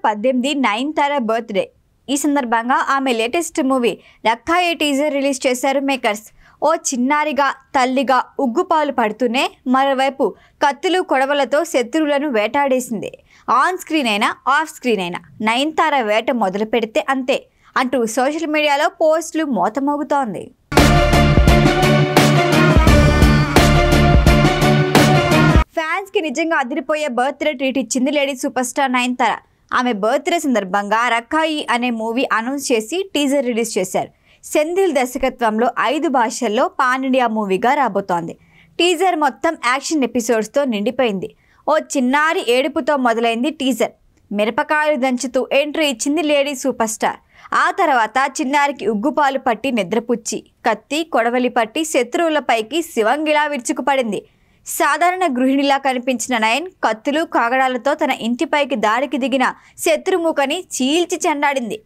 18 Nayanthara birthday. ఈ సందర్భంగా ఆమె లేటెస్ట్ మూవీ రక్కాయి టీజర్ రిలీజ్ చేశారు మేకర్స్. ఓ చిన్నారిగా, తల్లిగా ఉగ్గుపాలు పడుతూనే మరోవైపు కత్తులు కొడవలతో శత్రువులను వేటాడేసింది. ఆన్ స్క్రీన్ అయినా ఆఫ్ స్క్రీన్ అయినా నయనతార వేట మొదలు పెడితే అంతే అంటూ సోషల్ మీడియాలో పోస్టులు మోతమోగుతోంది. ఫ్యాన్స్ కి నిజంగా అదిరిపోయే బర్త్డే ట్రీట్ ఇచ్చింది లేడీ సూపర్ స్టార్ నయనతార. ఆమె బర్త్డే సందర్భంగా రక్కాయి అనే మూవీ అనౌన్స్ చేసి టీజర్ రిలీజ్ చేశారు. సెంధిల్ దర్శకత్వంలో 5 భాషల్లో పాన్ ఇండియా మూవీగా రాబోతోంది. టీజర్ మొత్తం యాక్షన్ ఎపిసోడ్స్తో నిండిపోయింది. ఓ చిన్నారి ఏడుపుతో మొదలైంది టీజర్. మిరపకాయలు దంచుతూ ఎంట్రీ ఇచ్చింది లేడీ సూపర్ స్టార్. ఆ తర్వాత చిన్నారికి ఉగ్గుపాలు పట్టి నిద్రపుచ్చి, కత్తి కొడవలి పట్టి శత్రువులపైకి శివంగిలా విరుచుకుపడింది. సాధారణ గృహిణిలా కనిపించిన నయన్ కత్తులు కాగడాలతో తన ఇంటిపైకి దాడికి దిగిన శత్రుముఖని చీల్చి చెండాడింది.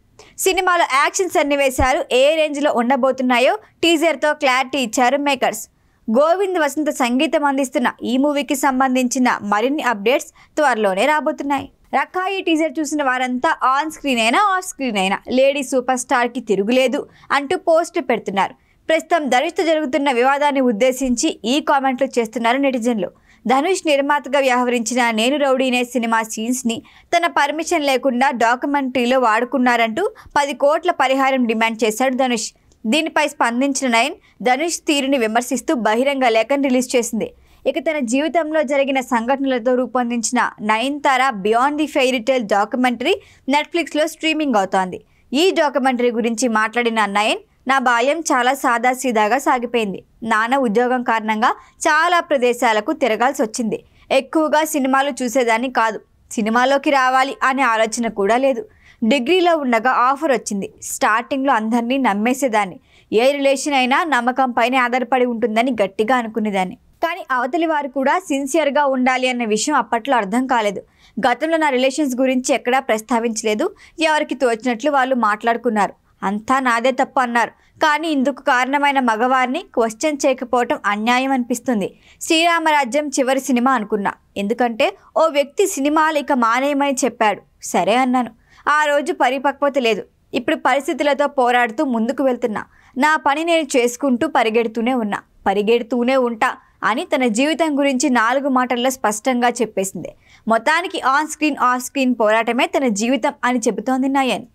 సినిమాలో యాక్షన్ సన్నివేశాలు ఏ రేంజ్లో ఉండబోతున్నాయో టీజర్తో క్లారిటీ ఇచ్చారు మేకర్స్. గోవింద్ వసంత సంగీతం అందిస్తున్న ఈ మూవీకి సంబంధించిన మరిన్ని అప్డేట్స్ త్వరలోనే రాబోతున్నాయి. రక్కాయి టీజర్ చూసిన వారంతా ఆన్ స్క్రీన్ అయినా ఆఫ్ స్క్రీన్ అయినా లేడీ సూపర్ స్టార్కి తిరుగులేదు అంటూ పోస్టులు పెడుతున్నారు. ప్రస్తుతం ధనుష్తో జరుగుతున్న వివాదాన్ని ఉద్దేశించి ఈ కామెంట్లు చేస్తున్నారు నెటిజన్లు. ధనుష్ నిర్మాతగా వ్యవహరించిన నేను రౌడీనే సినిమా సీన్స్ని తన పర్మిషన్ లేకుండా డాక్యుమెంటరీలో వాడుకున్నారంటూ 10 కోట్ల పరిహారం డిమాండ్ చేశాడు ధనుష్. దీనిపై స్పందించిన నయన్ ధనుష్ తీరుని విమర్శిస్తూ బహిరంగ లేఖను రిలీజ్ చేసింది. ఇక తన జీవితంలో జరిగిన సంఘటనలతో రూపొందించిన Nayanthara beyond the fairy tale documentary నెట్ఫ్లిక్స్లో స్ట్రీమింగ్ అవుతోంది. ఈ డాక్యుమెంటరీ గురించి మాట్లాడిన నయన్, నా బాల్యం చాలా సాదాసీదాగా సాగిపోయింది. నాన్న ఉద్యోగం కారణంగా చాలా ప్రదేశాలకు తిరగాల్సి వచ్చింది. ఎక్కువగా సినిమాలు చూసేదాన్ని కాదు. సినిమాలోకి రావాలి అనే ఆలోచన కూడా లేదు. డిగ్రీలో ఉండగా ఆఫర్ వచ్చింది. స్టార్టింగ్లో అందరినీ నమ్మేసేదాన్ని. ఏ రిలేషన్ అయినా నమ్మకం పైన ఆధారపడి ఉంటుందని గట్టిగా అనుకునేదాన్ని. కానీ అవతలి వారు కూడా సిన్సియర్గా ఉండాలి అన్న విషయం అప్పట్లో అర్థం కాలేదు. గతంలో నా రిలేషన్స్ గురించి ఎక్కడా ప్రస్తావించలేదు. ఎవరికి తోచినట్లు వాళ్ళు మాట్లాడుకున్నారు. అంతా నాదే తప్పు అన్నారు. కానీ ఇందుకు కారణమైన మగవారిని క్వశ్చన్ చేయకపోవటం అన్యాయం అనిపిస్తుంది. శ్రీరామరాజ్యం చివరి సినిమా అనుకున్నా. ఎందుకంటే ఓ వ్యక్తి సినిమాలు ఇక మానేయమని చెప్పాడు. సరే అన్నాను. ఆ రోజు పరిపక్వత లేదు. ఇప్పుడు పరిస్థితులతో పోరాడుతూ ముందుకు వెళ్తున్నా. నా పని నేను చేసుకుంటూ పరిగెడుతూనే ఉంటా అని తన జీవితం గురించి 4 మాటల్లో స్పష్టంగా చెప్పేసింది. మొత్తానికి ఆన్ స్క్రీన్ ఆఫ్ స్క్రీన్ పోరాటమే తన జీవితం అని చెబుతోంది నయన్.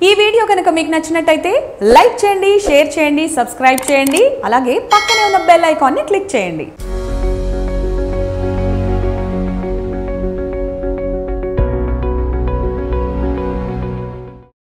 ఈ వీడియో కనుక మీకు నచ్చినట్టయితే లైక్ చేయండి, షేర్ చేయండి, సబ్స్క్రైబ్ చేయండి. అలాగే పక్కనే ఉన్న బెల్ ఐకాన్ని క్లిక్ చేయండి.